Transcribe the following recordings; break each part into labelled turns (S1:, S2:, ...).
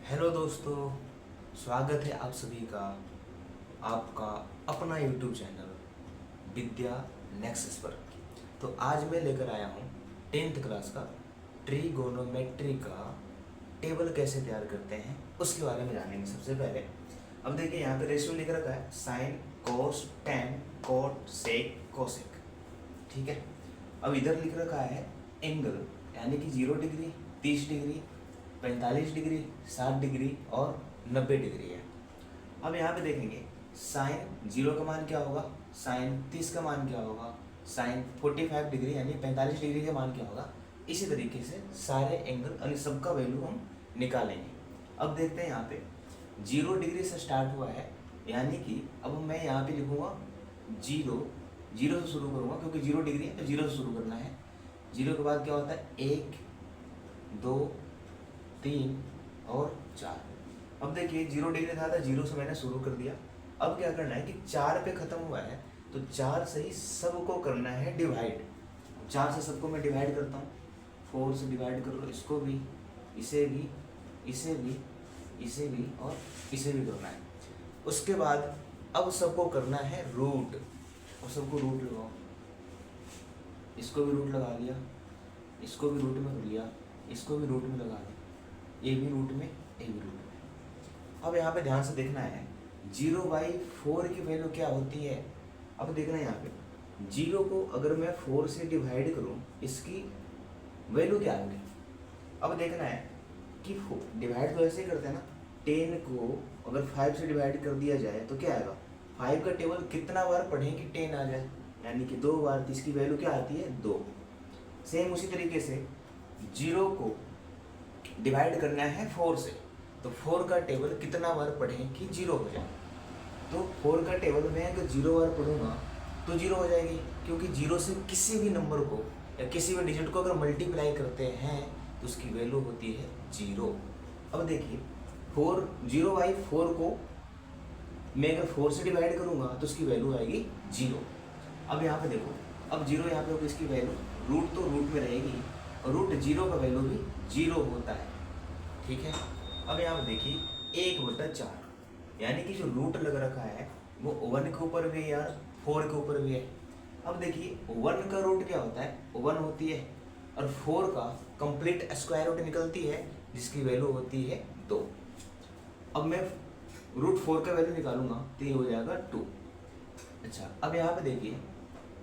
S1: Hello दोस्तों, स्वागत है आप सभी का आपका अपना यूट्यूब चैनल विद्या नेक्सस पर। तो आज मैं लेकर आया हूँ 10th क्लास का ट्रिगोनोमेट्री का टेबल कैसे तैयार करते हैं उसके बारे में जानेंगे। सबसे पहले अब देखिए यहाँ पे रेशियो लिख रखा है sine cos tan cot sec cosec, ठीक है। अब इधर लिख रखा है एंगल, यानी कि 0 डिग्री, 30 डिग्री, 45 डिग्री, 60 डिग्री और 90 डिग्री है। अब यहाँ पे देखेंगे साइन 0 का मान क्या होगा, साइन 30 का मान क्या होगा, साइन 45 डिग्री यानी 45 डिग्री का मान क्या होगा। इसी तरीके से सारे एंगल यानी सबका वैल्यू हम निकालेंगे। अब देखते हैं यहाँ पे 0 डिग्री से स्टार्ट हुआ है, यानी कि अब मैं यहाँ पे लिखूँगा 0 से शुरू करूँगा क्योंकि 0 डिग्री है तो 0 से शुरू करना है। 0 के बाद क्या होता है 1 2 3 और 4। अब देखिए 0 डिग्री था 0 से मैंने शुरू कर दिया। अब क्या करना है कि 4 पे ख़त्म हुआ है तो 4 से ही सबको करना है डिवाइड। 4 से सबको मैं डिवाइड करता हूँ, 4 से डिवाइड कर लो, इसको भी, इसे भी, इसे भी, इसे भी और इसे भी करना है। उसके बाद अब सबको करना है रूट, और सबको रूट लगाओ। इसको भी रूट लगा लिया, इसको भी रूट में कर लिया, इसको भी रूट में लगा लिया, ये भी रूट में, ये भी रूट में। अब यहाँ पे ध्यान से देखना है 0/4 की वैल्यू क्या होती है। अब देखना है यहाँ पे 0 को अगर मैं 4 से डिवाइड करूँ इसकी वैल्यू क्या होगी। अब देखना है कि डिवाइड तो ऐसे ही करते हैं ना, 10 को अगर 5 से डिवाइड कर दिया जाए तो क्या आएगा, 5 का टेबल कितना बार पढ़ें कि 10 आ जाए, यानी कि 2 बार, तो इसकी वैल्यू क्या आती है 2। सेम उसी तरीके से 0 को डिवाइड करना है 4 से, तो 4 का टेबल कितना बार पढ़ें कि 0 हो जाए। तो 4 का टेबल में अगर 0 बार पढ़ूंगा तो 0 हो जाएगी, क्योंकि 0 से किसी भी नंबर को या किसी भी डिजिट को अगर मल्टीप्लाई करते हैं तो उसकी वैल्यू होती है 0। अब देखिए 0/4 को मैं अगर 4 से डिवाइड करूंगा तो उसकी वैल्यू आएगी 0। अब यहाँ पे देखो, अब 0 यहाँ पे होगी, इसकी वैल्यू रूट तो रूट में रहेगी और रूट 0 का वैल्यू भी 0 होता है, ठीक है। अब यहाँ पे देखिए 1/4, यानी कि जो रूट लग रखा है वो 1 के ऊपर भी है यार, 4 के ऊपर भी है। अब देखिए 1 का रूट क्या होता है, 1 होती है, और 4 का कंप्लीट स्क्वायर रूट निकलती है जिसकी वैल्यू होती है 2। अब मैं √4 का वैल्यू निकालूंगा तो ये हो जाएगा 2। अच्छा, अब यहाँ पे देखिए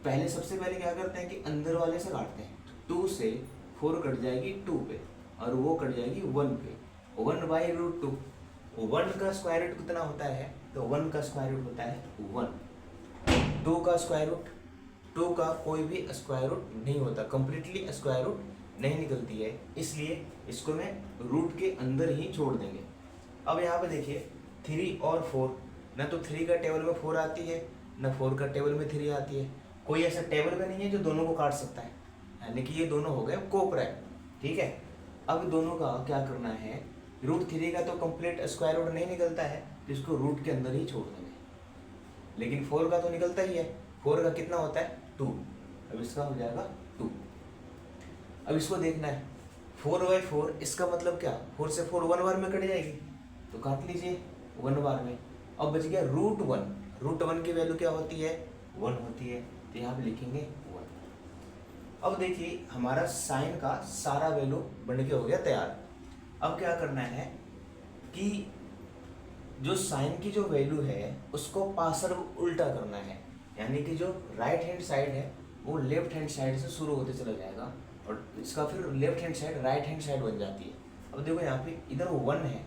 S1: पहले सबसे पहले क्या करते हैं कि अंदर वाले से काटते हैं, 2 से 4 कट जाएगी 2 पे और वो कट जाएगी 1 पे, 1/√2। 1 का स्क्वायर रूट कितना होता है, तो 1 का स्क्वायर रूट होता है 1। 2 का स्क्वायर रूट, 2 का कोई भी स्क्वायर रूट नहीं होता, कंप्लीटली स्क्वायर रूट नहीं निकलती है, इसलिए इसको मैं रूट के अंदर ही छोड़ देंगे। अब यहाँ पे देखिए 3 और 4, ना तो 3 का टेबल में 4 आती है ना 4 का टेबल में 3 आती है। कोई ऐसा टेबल में नहीं है जो दोनों को काट सकता है, यानी कि ये दोनों हो गए कोप्रैक, ठीक है। अब दोनों का क्या करना है, √3 का तो कंप्लीट स्क्वायर रूट नहीं निकलता है तो इसको रूट के अंदर ही छोड़ देंगे, लेकिन 4 का तो निकलता ही है। 4 का कितना होता है 2, अब इसका हो जाएगा 2। अब इसको देखना है 4/4, इसका मतलब क्या, 4 से 4 1 बार में कट जाएगी तो काट लीजिए 1 बार में। अब बच गया √1, √1 की वैल्यू क्या होती है 1 होती है, तो यहाँ पे लिखेंगे 1। अब देखिए हमारा साइन का सारा वैल्यू बन के हो गया तैयार। अब क्या करना है कि जो साइन की जो वैल्यू है उसको पासर उल्टा करना है, यानी कि जो राइट हैंड साइड है वो लेफ्ट हैंड साइड से शुरू होते चला जाएगा और इसका फिर left hand side right hand side बन जाती है। अब देखो यहाँ पे इधर 1 है।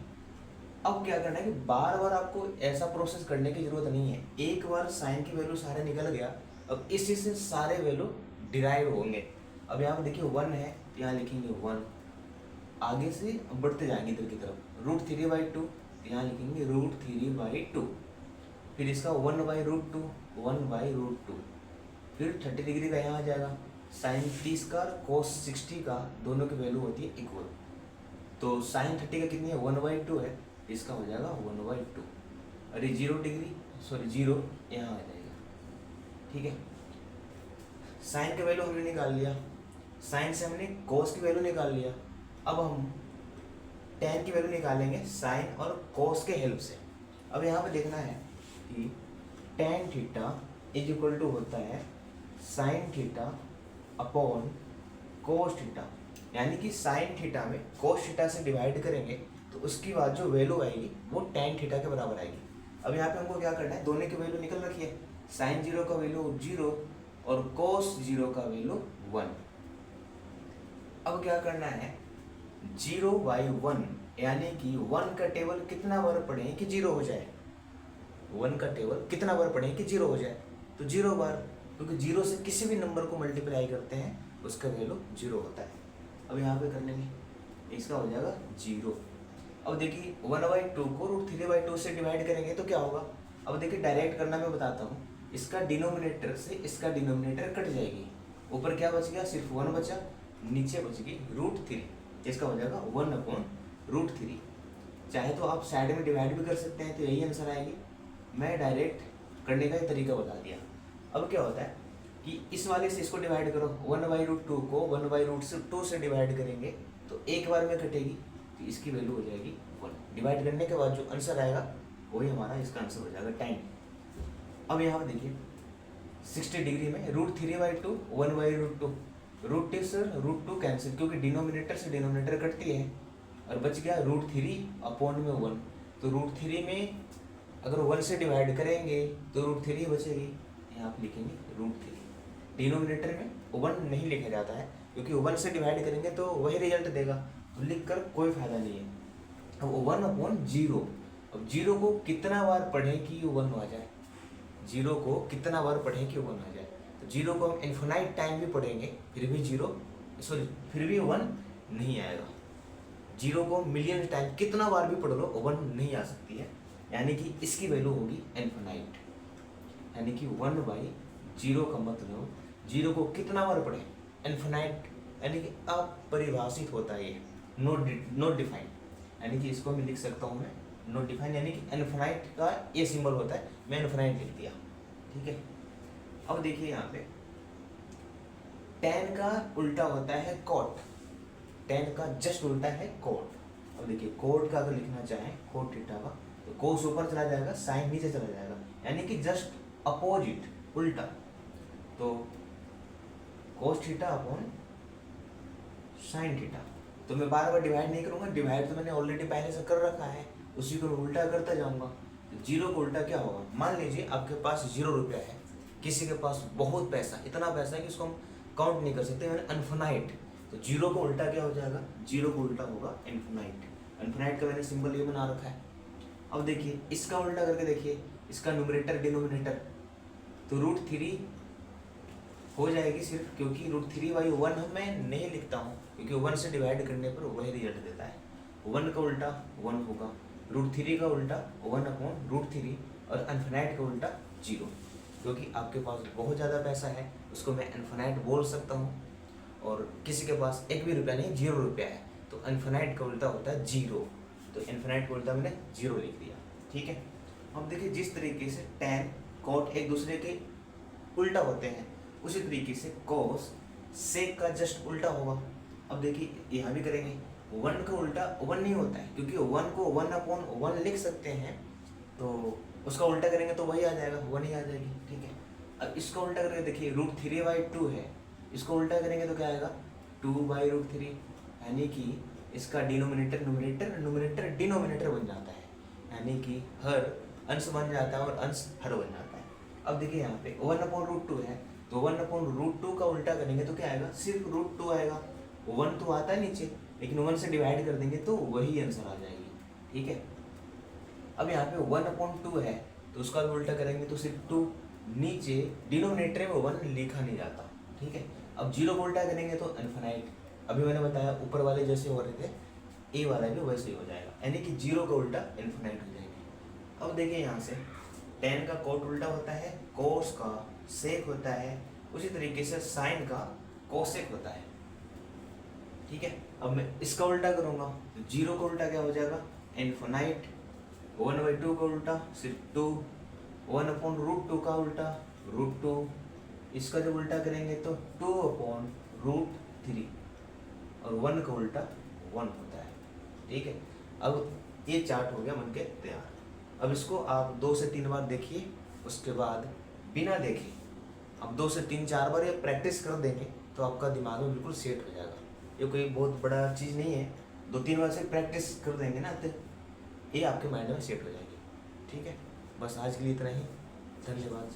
S1: अब क्या करना है कि बार बार आपको ऐसा प्रोसेस करने की जरूरत नहीं है, एक बार साइन की वैल्यू सारे निकल गया, अब इसी से सारे वैल्यू डिराइव होंगे। अब यहाँ पे देखिए 1 है, यहाँ लिखेंगे 1, आगे से बढ़ते जाएंगे इधर की तरफ, √3/2, यहाँ लिखेंगे √3/2, फिर इसका 1/√2, 1/√2, फिर 30 डिग्री का यहाँ आ जाएगा, साइन 30 का कोस 60 का दोनों की वैल्यू होती है इक्वल, तो साइन 30 का कितनी है 1/2 है, इसका हो जाएगा 1/2। अरे 0 डिग्री, सॉरी 0 यहाँ आ जाएगा, ठीक है। साइन का वैल्यू हमने निकाल लिया, साइन से हमने कोस की वैल्यू निकाल लिया। अब हम टेन की वैल्यू निकालेंगे साइन और कोस के हेल्प से। अब यहाँ पे देखना है कि tan theta is equal to होता है sine theta upon cos theta, यानी कि साइन थीटा में कोस थीटा से डिवाइड करेंगे तो उसकी बाद जो वैल्यू आएगी वो टेन थीटा के बराबर आएगी। अब यहाँ पे हमको क्या करना है, दोनों की वैल्यू निकल रखी है, साइन जीरो का वैल्यू 0 और कोस जीरो का वैल्यू 1। अब क्या करना है, 0/1 यानी कि 1 का टेबल कितना बार पढ़ें कि 0 हो जाए, 1 का टेबल कितना बार पढ़ें कि 0 हो जाए, तो 0 बार, क्योंकि 0 से किसी भी नंबर को मल्टीप्लाई करते हैं उसका वैल्यू 0 होता है। अब यहाँ पे कर लेंगे, इसका हो जाएगा 0। अब देखिए 1/2 को √3/2 से डिवाइड करेंगे तो क्या होगा। अब देखिए डायरेक्ट करना मैं बताता हूँ, इसका डिनोमिनेटर से इसका डिनोमिनेटर कट जाएगी, ऊपर क्या बच गया, सिर्फ 1 बचा, नीचे बच गई √3, इसका हो जाएगा 1/√3। चाहे तो आप साइड में डिवाइड भी कर सकते हैं तो यही आंसर आएगी, मैं डायरेक्ट करने का ही तरीका बता दिया। अब क्या होता है कि इस वाले से इसको डिवाइड करो, 1/√2 को 1/√2 से डिवाइड करेंगे तो एक बार में कटेगी, तो इसकी वैल्यू हो जाएगी 1। डिवाइड करने के बाद जो आंसर आएगा वही हमारा इसका आंसर हो जाएगा 10। अब यहाँ पर देखिए 60 डिग्री में √3/2 1/√2, √2 से √2 कैंसिल, क्योंकि डिनोमिनेटर से डिनोमिनेटर कटती है और बच गया √3/1, तो √3 में अगर 1 से डिवाइड करेंगे तो √3 बचेगी, यहाँ पे लिखेंगे √3। डिनोमिनेटर में 1 नहीं लिखा जाता है क्योंकि 1 से डिवाइड करेंगे तो वही रिजल्ट देगा, तो लिख कर कोई फायदा नहीं है। अब 1/0, अब 0 को कितना बार पढ़ें कि 1 आ जाए, 0 को कितना बार पढ़ें कि 1 आ जाए, तो 0 को हम इन्फिनाइट टाइम भी पढ़ेंगे फिर भी 1 नहीं आएगा। 0 को मिलियन टाइम कितना बार भी पढ़ लो 1 नहीं आ सकती है, यानी कि इसकी वैल्यू होगी इन्फिनाइट, यानी कि 1/0 का मतलब 0 को कितना बार पढ़ें, इन्फिनाइट, यानी कि अपरिभाषित होता है ये, नॉट डिफाइंड, यानी कि इसको मैं लिख सकता हूँ मैं नॉट डिफाइंड, यानी कि इन्फिनाइट का ये सिंबल होता है, मैं इन्फिनाइट लिख दिया, ठीक है। अब देखिए यहाँ पे tan का उल्टा होता है cot, tan का जस्ट उल्टा है cot। अब देखिए cot का अगर लिखना चाहें cot थीटा का तो cos ऊपर चला जाएगा, sin नीचे चला जाएगा, यानी कि जस्ट अपोजिट उल्टा, तो cos theta upon sin theta. तो मैं बार बार डिवाइड नहीं करूंगा, डिवाइड तो मैंने ऑलरेडी पहले से कर रखा है, उसी को उल्टा करता जाऊंगा। तो 0 को उल्टा क्या होगा, मान लीजिए आपके पास 0 रुपया है, किसी के पास बहुत पैसा, इतना पैसा है कि उसको हम काउंट नहीं कर सकते, मैंने इन्फिनाइट, तो 0 को उल्टा क्या हो जाएगा, 0 को उल्टा होगा इन्फिनाइट। इन्फिनाइट का मैंने सिंबल ये बना रखा है। अब देखिए इसका उल्टा करके देखिए, इसका न्यूमरेटर डिनोमिनेटर, तो √3 हो जाएगी सिर्फ, क्योंकि √3/1 मैं नहीं लिखता हूँ क्योंकि 1 से डिवाइड करने पर वही रिजल्ट देता है। 1 का उल्टा 1 होगा, √3 का उल्टा 1/√3 और इन्फिनाइट का उल्टा 0। क्योंकि आपके पास बहुत ज़्यादा पैसा है उसको मैं इन्फिनाइट बोल सकता हूँ, और किसी के पास 1 भी रुपया नहीं 0 रुपया है तो इन्फिनाइट का उल्टा होता है 0, तो इन्फिनाइट का उल्टा मैंने 0 लिख दिया, ठीक है। अब देखिए जिस तरीके से tan cot एक दूसरे के उल्टा होते हैं उसी तरीके से cos sec का जस्ट उल्टा होगा। अब देखिए यहाँ भी करेंगे, 1 का उल्टा 1 नहीं होता है, क्योंकि 1 को 1/1 लिख सकते हैं, तो उसका उल्टा करेंगे तो वही आ जाएगा, 1 ही आ जाएगी, ठीक है। अब इसका उल्टा करके देखिए √3/2 है, इसको उल्टा करेंगे तो क्या आएगा 2/√3, यानी कि इसका डिनोमिनेटर न्यूमरेटर डिनोमिनेटर बन जाता है, यानी कि हर अंश बन जाता है और अंश हर बन जाता है। अब देखिए यहाँ पे 1/√2 है, तो 1/√2 का उल्टा करेंगे तो क्या आएगा, सिर्फ √2 आएगा, 1 तो आता है नीचे, लेकिन 1 से डिवाइड कर देंगे तो वही आंसर आ जाएगी, ठीक है। अब यहाँ पे 1/2 है तो उसका भी उल्टा करेंगे तो सिर्फ 2, नीचे डिनोमिनेटर में 1 लिखा नहीं जाता, ठीक है। अब 0 को उल्टा करेंगे तो इन्फिनाइट, अभी मैंने बताया ऊपर वाले जैसे हो रहे थे ए वाला भी वैसे ही हो जाएगा, यानी कि 0 का उल्टा इन्फिनाइट हो जाएगी। अब देखिए यहाँ से tan का cot उल्टा होता है, cos का sec होता है, उसी तरीके से sin का cosec होता है, ठीक है। अब मैं इसका उल्टा करूँगा तो 0 का उल्टा क्या हो जाएगा इन्फिनाइट, 1/2 का उल्टा सिर्फ 2, 1/√2 का उल्टा √2, इसका जब उल्टा करेंगे तो 2/√3 और 1 का उल्टा 1 होता है, ठीक है। अब ये चार्ट हो गया बन के तैयार। अब इसको आप 2 से 3 बार देखिए, उसके बाद बिना देखे अब 2 से 3-4 बार ये प्रैक्टिस कर देंगे तो आपका दिमाग में बिल्कुल सेट हो जाएगा। ये कोई बहुत बड़ा चीज़ नहीं है, 2-3 बार से प्रैक्टिस कर देंगे ना तो ये आपके माइंड में सेट हो जाएगी। ठीक है, बस आज के लिए इतना ही। धन्यवाद।